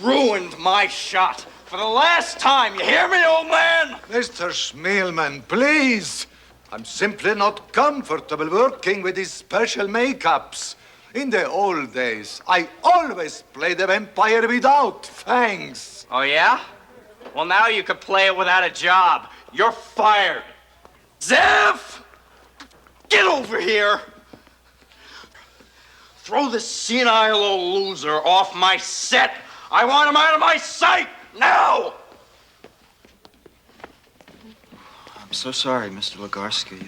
ruined my shot. For the last time, you hear me, old man? Mr. Schmielman, please. I'm simply not comfortable working with these special makeups. In the old days, I always played the vampire without fangs. Oh, yeah? Well, now you could play it without a job. You're fired. Zev! Get over here! Throw this senile old loser off my set. I want him out of my sight, now! I'm so sorry, Mr. Legarsky.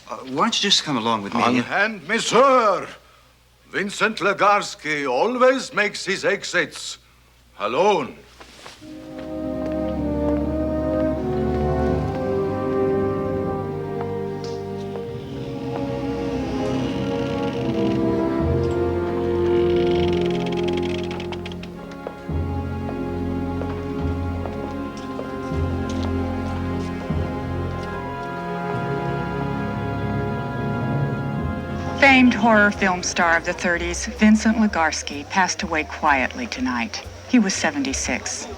Why don't you just come along with me? Unhand me, sir. Vincent Legarsky always makes his exits alone. Famed horror film star of the 30s, Vincent Legarsky, passed away quietly tonight. He was 76.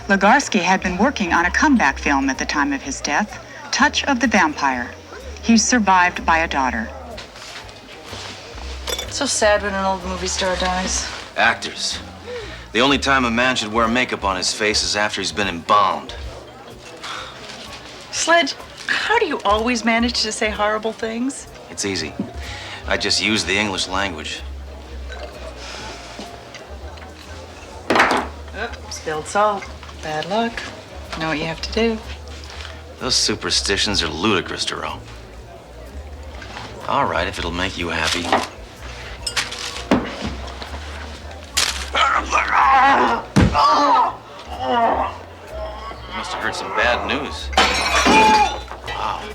Legarsky had been working on a comeback film at the time of his death, Touch of the Vampire. He's survived by a daughter. It's so sad when an old movie star dies. Actors. The only time a man should wear makeup on his face is after he's been embalmed. Sledge, how do you always manage to say horrible things? It's easy. I just use the English language. Oh, spilled salt. Bad luck. Know what you have to do. Those superstitions are ludicrous, Duro. All right, if it'll make you happy. You must have heard some bad news. Wow.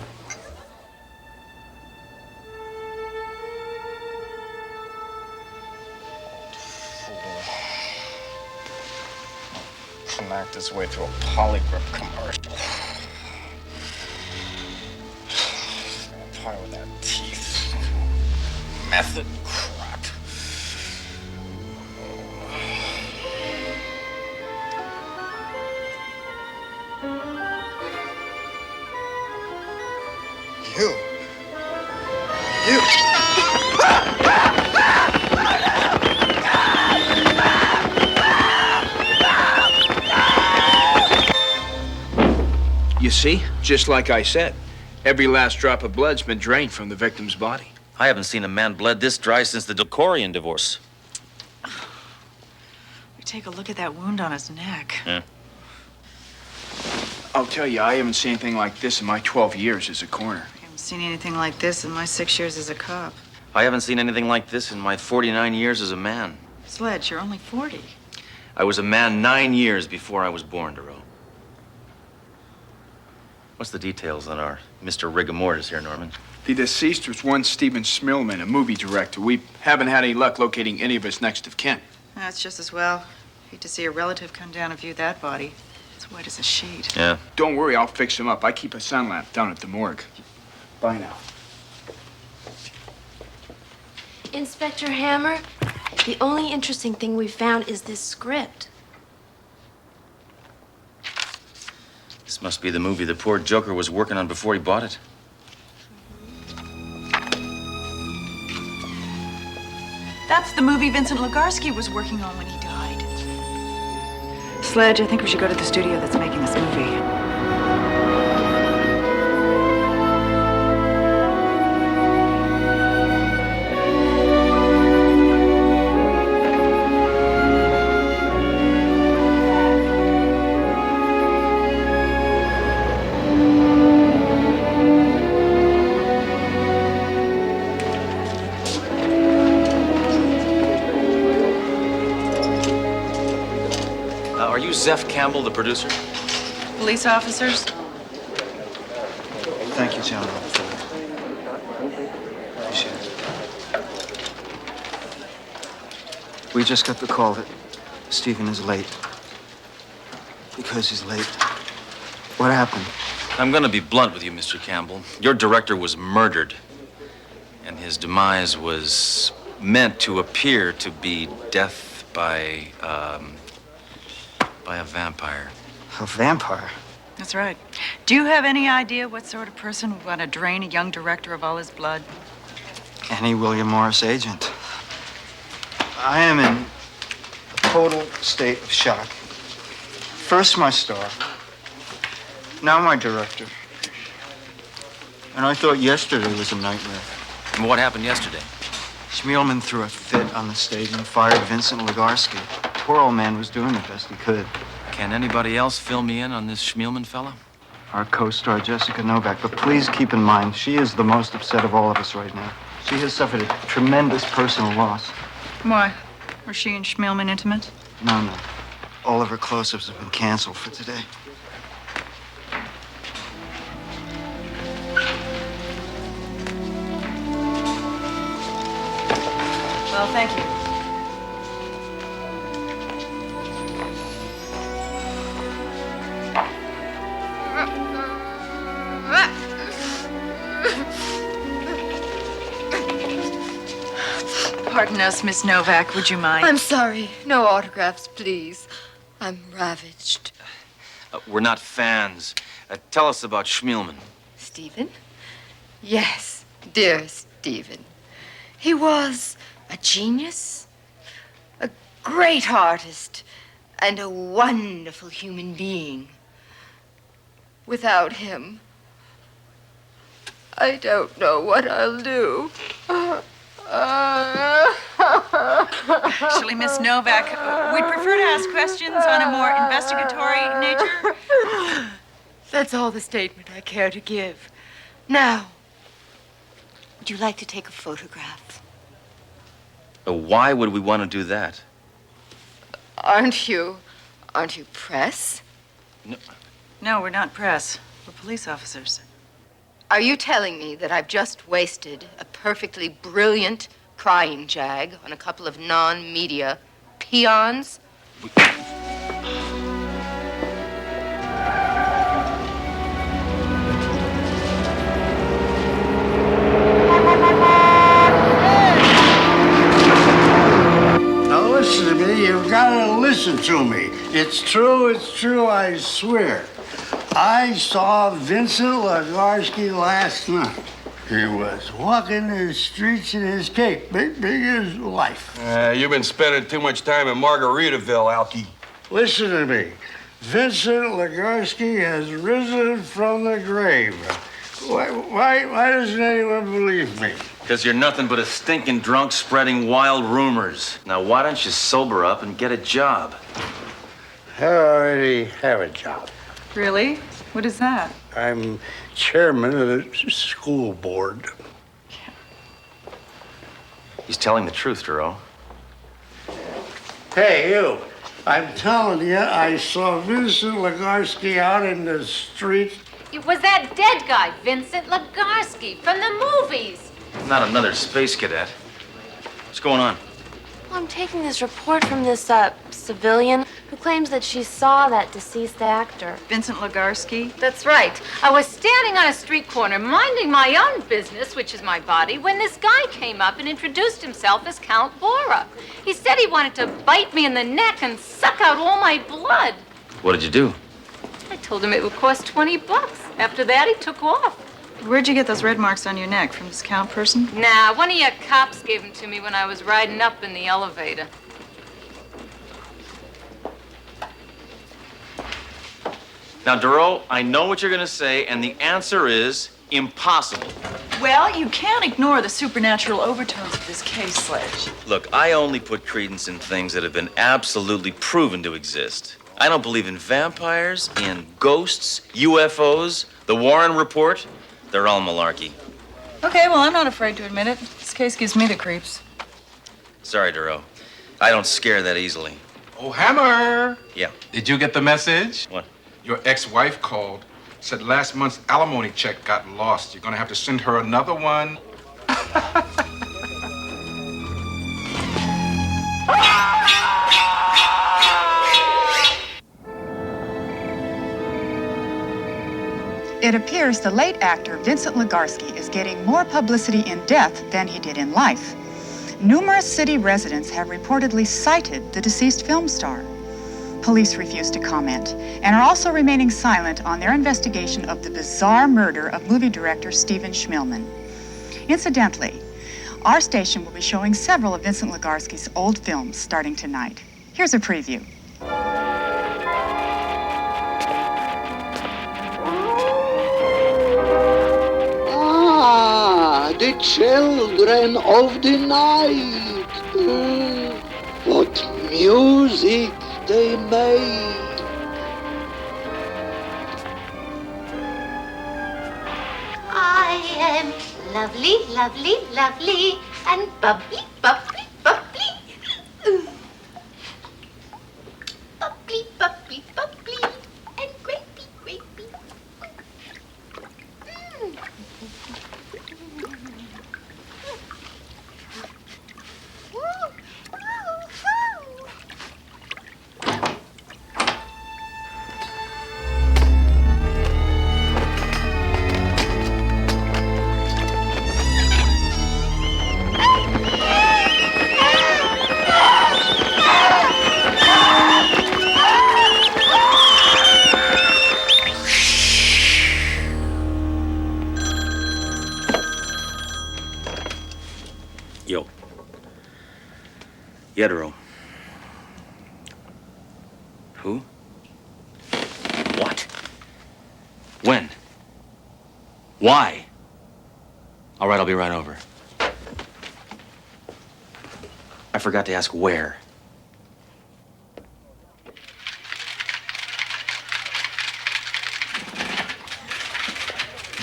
Smacked his way through a polygrip commercial. Vampire without teeth. Method crap. You. You see, just like I said, every last drop of blood's been drained from the victim's body. I haven't seen a man bled this dry since the Decorian divorce. We take a look at that wound on his neck. Yeah. I'll tell you, I haven't seen anything like this in my 12 years as a coroner. I haven't seen anything like this in my 6 years as a cop. I haven't seen anything like this in my 49 years as a man. Sledge, you're only 40. I was a man 9 years before I was born, Duro. What's the details on our Mr. Rigamortis here, Norman? The deceased was one Stephen Smilman, a movie director. We haven't had any luck locating any of his next of kin. That's just as well. Hate to see a relative come down and view that body. It's white as a sheet. Yeah. Don't worry, I'll fix him up. I keep a sun lamp down at the morgue. Bye now. Inspector Hammer, the only interesting thing we found is this script. This must be the movie the poor Joker was working on before he bought it. That's the movie Vincent Legarsky was working on when he died. Sledge, I think we should go to the studio that's making this movie. Are you Zeph Campbell, the producer? Police officers? Thank you, John. Appreciate it. We just got the call that Stephen is late. Because he's late. What happened? I'm gonna be blunt with you, Mr. Campbell. Your director was murdered. And his demise was meant to appear to be death by a vampire. A vampire? That's right. Do you have any idea what sort of person would want to drain a young director of all his blood? Any William Morris agent. I am in a total state of shock. First my star, now my director. And I thought yesterday was a nightmare. And what happened yesterday? Schmielman threw a fit on the stage and fired Vincent Legarsky. Poor old man was doing the best he could. Can anybody else fill me in on this Schmielman fella? Our co-star, Jessica Novak. But please keep in mind, she is the most upset of all of us right now. She has suffered a tremendous personal loss. Why? Were she and Schmielman intimate? No. All of her close-ups have been canceled for today. Well, thank you. Pardon us, Miss Novak. Would you mind? I'm sorry. No autographs, please. I'm ravaged. We're not fans. Tell us about Schmielman. Stephen? Yes, dear Stephen. He was a genius, a great artist, and a wonderful human being. Without him, I don't know what I'll do. Actually, Miss Novak, we'd prefer to ask questions on a more investigatory nature. That's all the statement I care to give. Now, would you like to take a photograph? Why would we want to do that? Aren't you press? No, we're not press. We're police officers. Are you telling me that I've just wasted a perfectly brilliant crying jag on a couple of non-media peons? Now listen to me, you've got to listen to me. It's true, I swear. I saw Vincent Legarsky last night. He was walking the streets in his cape, big as life. You've been spending too much time in Margaritaville, Alky. Listen to me. Vincent Legarsky has risen from the grave. Why doesn't anyone believe me? Because you're nothing but a stinking drunk spreading wild rumors. Now, why don't you sober up and get a job? I already have a job. Really? What is that? I'm chairman of the school board. He's telling the truth, Duro. Hey, you. I'm telling you, I saw Vincent Legarsky out in the street. It was that dead guy, Vincent Legarsky, from the movies. Not another space cadet. What's going on? Well, I'm taking this report from this civilian who claims that she saw that deceased actor. Vincent Legarsky? That's right. I was standing on a street corner minding my own business, which is my body, when this guy came up and introduced himself as Count Bora. He said he wanted to bite me in the neck and suck out all my blood. What did you do? I told him it would cost $20. After that, he took off. Where'd you get those red marks on your neck? From this Count person? Nah, one of your cops gave them to me when I was riding up in the elevator. Now, Duro, I know what you're going to say, and the answer is impossible. Well, you can't ignore the supernatural overtones of this case, Sledge. Look, I only put credence in things that have been absolutely proven to exist. I don't believe in vampires, in ghosts, UFOs, the Warren Report. They're all malarkey. Okay, well, I'm not afraid to admit it. This case gives me the creeps. Sorry, Duro. I don't scare that easily. Oh, Hammer! Yeah. Did you get the message? What? Your ex-wife called. Said last month's alimony check got lost. You're gonna have to send her another one. It appears the late actor Vincent Legarsky is getting more publicity in death than he did in life. Numerous city residents have reportedly cited the deceased film star. Police refuse to comment and are also remaining silent on their investigation of the bizarre murder of movie director Stephen Schmilman. Incidentally, our station will be showing several of Vincent Legarsky's old films starting tonight. Here's a preview. The children of the night. What music they made. I am lovely, lovely, lovely, and bubbly, bubbly, bubbly. Bubbly, bubbly, bubbly, and grapey, grapey. Yo. Yetero. Who? What? When? Why? All right, I'll be right over. I forgot to ask where.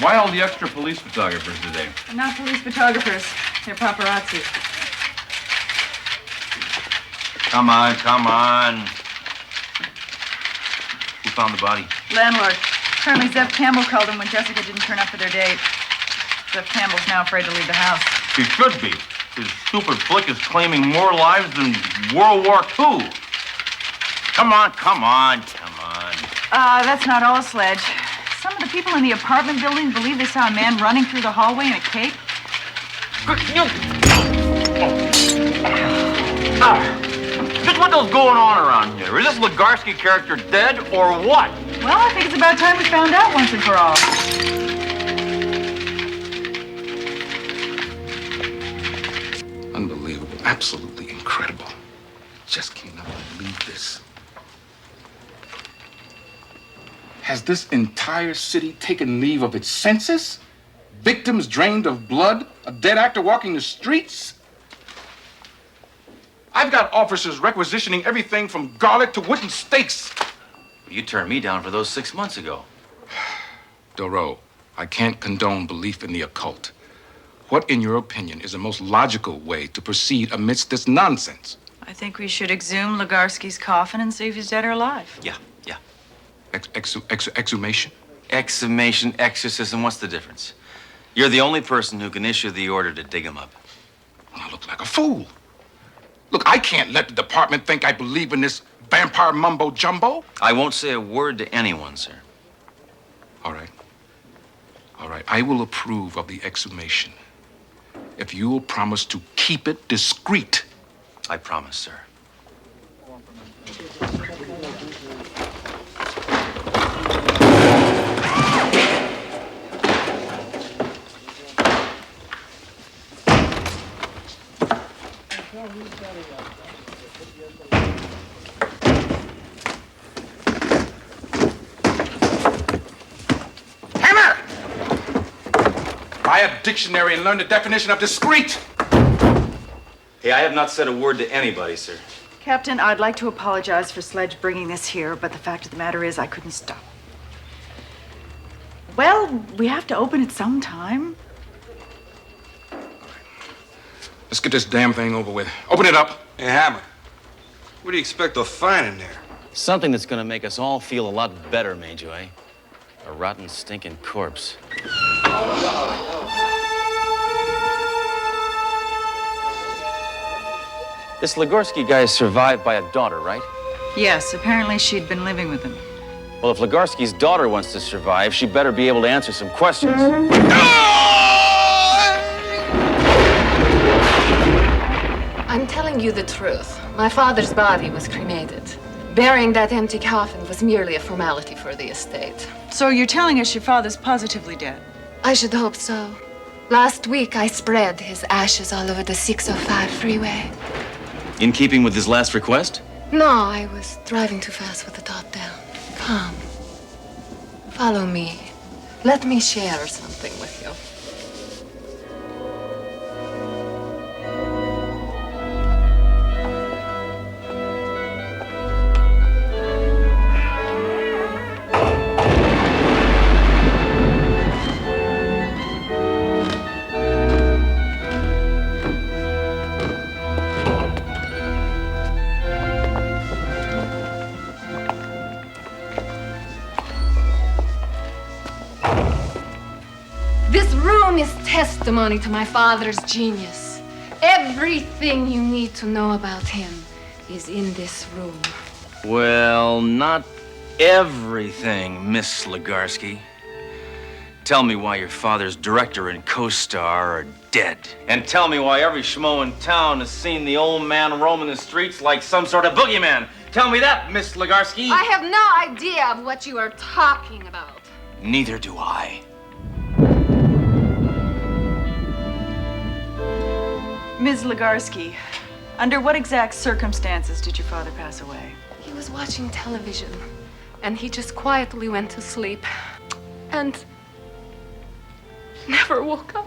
Why all the extra police photographers today? They're not police photographers. They're paparazzi. Come on, come on. Who found the body? Landlord. Apparently Zev Campbell called him when Jessica didn't turn up for their date. Zev Campbell's now afraid to leave the house. He should be. His stupid flick is claiming more lives than World War II. Come on, come on, come on. That's not all, Sledge. Some of the people in the apartment building believe they saw a man running through the hallway in a cape. Just what is going on around here? Is this Legarsky character dead or what? Well, I think it's about time we found out once and for all. Unbelievable. Absolutely incredible. Just cannot believe this. Has this entire city taken leave of its senses? Victims drained of blood? A dead actor walking the streets? I've got officers requisitioning everything from garlic to wooden stakes. You turned me down for those 6 months ago. Doro, I can't condone belief in the occult. What, in your opinion, is the most logical way to proceed amidst this nonsense? I think we should exhume Legarsky's coffin and see if he's dead or alive. Yeah. Exhumation? Exhumation, exorcism, what's the difference? You're the only person who can issue the order to dig him up. I look like a fool. Look, I can't let the department think I believe in this vampire mumbo jumbo. I won't say a word to anyone, sir. All right. All right, I will approve of the exhumation if you will promise to keep it discreet. I promise, sir. Hammer! Buy a dictionary and learn the definition of discreet. Hey, I have not said a word to anybody, sir. Captain, I'd like to apologize for Sledge bringing this here, but the fact of the matter is I couldn't stop. Well, we have to open it sometime. Let's get this damn thing over with. Open it up. Hey, Hammer, what do you expect to find in there? Something that's gonna make us all feel a lot better, Major, eh? A rotten, stinking corpse. This Legarsky guy is survived by a daughter, right? Yes, apparently she'd been living with him. Well, if Legarsky's daughter wants to survive, she better be able to answer some questions. I'm telling you the truth. My father's body was cremated. Burying that empty coffin was merely a formality for the estate. So you're telling us your father's positively dead? I should hope so. Last week, I spread his ashes all over the 605 freeway. In keeping with his last request? No, I was driving too fast with the top down. Come. Follow me. Let me share something with you. This room is testimony to my father's genius. Everything you need to know about him is in this room. Well, not everything, Miss Legarsky. Tell me why your father's director and co-star are dead. And tell me why every schmo in town has seen the old man roaming the streets like some sort of boogeyman. Tell me that, Miss Legarsky. I have no idea of what you are talking about. Neither do I. Ms. Legarsky, under what exact circumstances did your father pass away? He was watching television, and he just quietly went to sleep. And never woke up.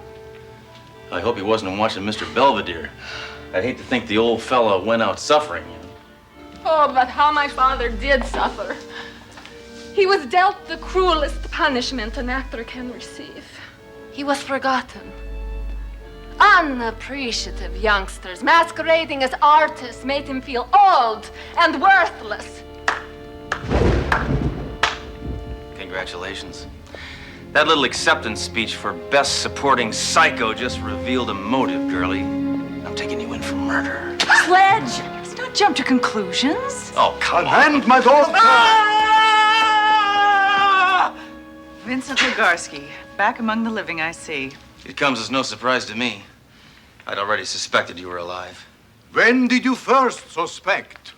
I hope he wasn't watching Mr. Belvedere. I'd hate to think the old fella went out suffering. Oh, but how my father did suffer. He was dealt the cruelest punishment an actor can receive. He was forgotten. Unappreciative youngsters masquerading as artists made him feel old and worthless. Congratulations. That little acceptance speech for Best Supporting Psycho just revealed a motive, girlie. I'm taking you in for murder. Sledge! Let's not jump to conclusions. Oh, come on. Unhand my daughter! Ah! Vincent Legarsky, back among the living, I see. It comes as no surprise to me. I'd already suspected you were alive. When did you first suspect?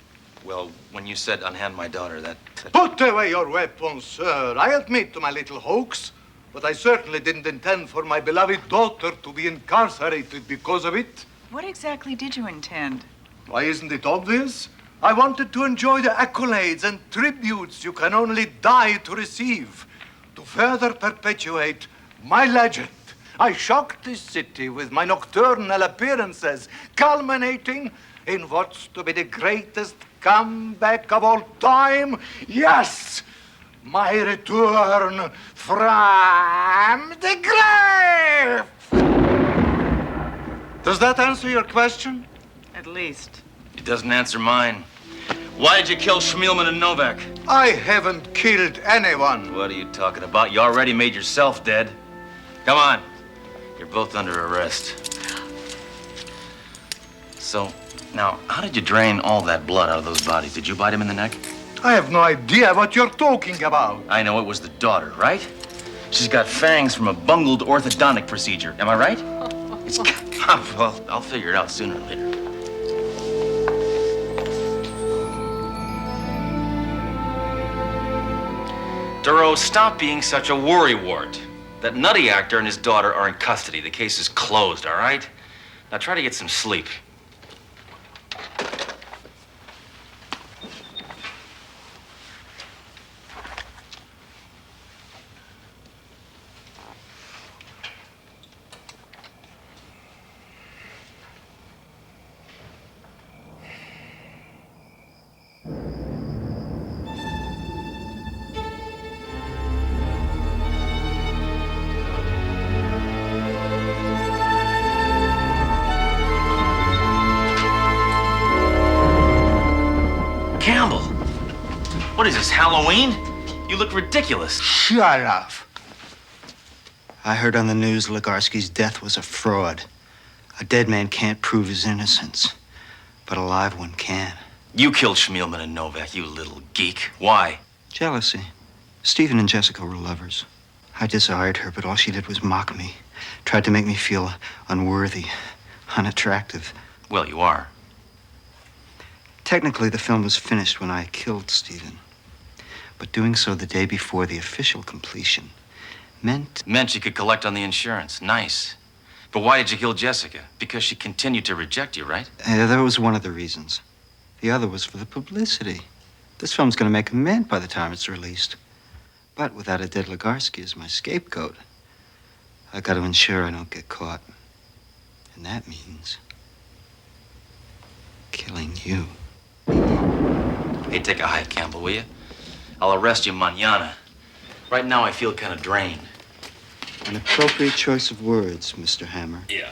Well, when you said unhand my daughter, that... Put away your weapons, sir. I admit to my little hoax, but I certainly didn't intend for my beloved daughter to be incarcerated because of it. What exactly did you intend? Why, isn't it obvious? I wanted to enjoy the accolades and tributes you can only die to receive. To further perpetuate my legend, I shocked this city with my nocturnal appearances, culminating in what's to be the greatest comeback of all time. Yes, my return from the grave. Does that answer your question? At least. It doesn't answer mine. Why did you kill Schmielman and Novak? I haven't killed anyone. What are you talking about? You already made yourself dead. Come on. You're both under arrest. So, now, how did you drain all that blood out of those bodies? Did you bite him in the neck? I have no idea what you're talking about. I know it was the daughter, right? She's got fangs from a bungled orthodontic procedure. Am I right? It's... Well, I'll figure it out sooner or later. Duro, stop being such a worrywart. That nutty actor and his daughter are in custody. The case is closed, all right? Now try to get some sleep. Campbell, what is this, Halloween? You look ridiculous. Shut up. I heard on the news Legarsky's death was a fraud. A dead man can't prove his innocence, but a live one can. You killed Schmielman and Novak, you little geek. Why? Jealousy. Stephen and Jessica were lovers. I desired her, but all she did was mock me. Tried to make me feel unworthy, unattractive. Well, you are. Technically, the film was finished when I killed Stephen. But doing so the day before the official completion meant you could collect on the insurance. Nice. But why did you kill Jessica? Because she continued to reject you, right? that was one of the reasons. The other was for the publicity. This film's gonna make a mint by the time it's released. But without a dead Legarsky as my scapegoat, I gotta ensure I don't get caught. And that means killing you. Hey, take a hike, Campbell, will you? I'll arrest you mañana. Right now, I feel kind of drained. An appropriate choice of words, Mr. Hammer. Yeah.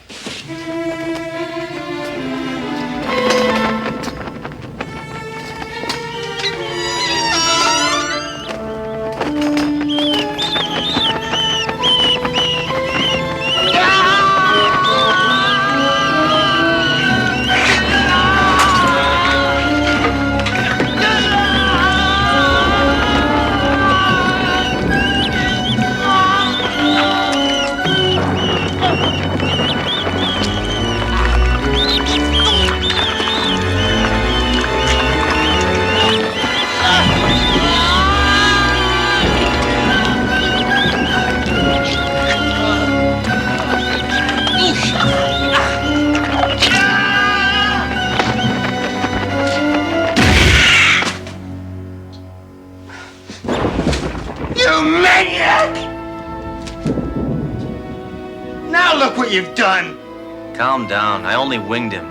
Now look what you've done! Calm down. I only winged him.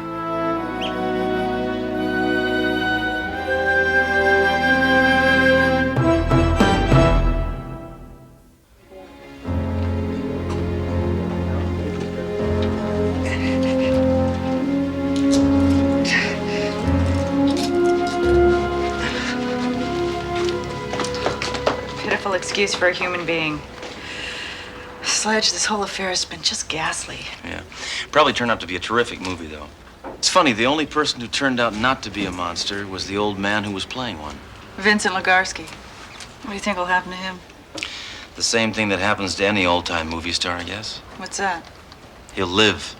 Pitiful excuse for a human being. Sledge, this whole affair has been just ghastly. Yeah. Probably turned out to be a terrific movie, though. It's funny, the only person who turned out not to be a monster was the old man who was playing one. Vincent Legarsky. What do you think will happen to him? The same thing that happens to any old-time movie star, I guess. What's that? He'll live.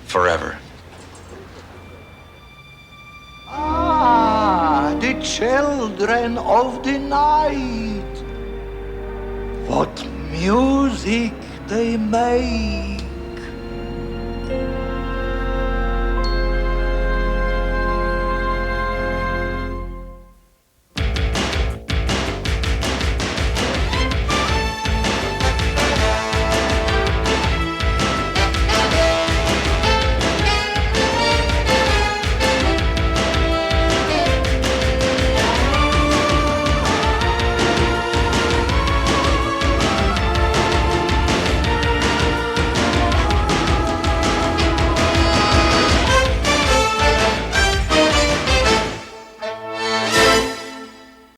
Forever. Ah, the children of the night. What music they make.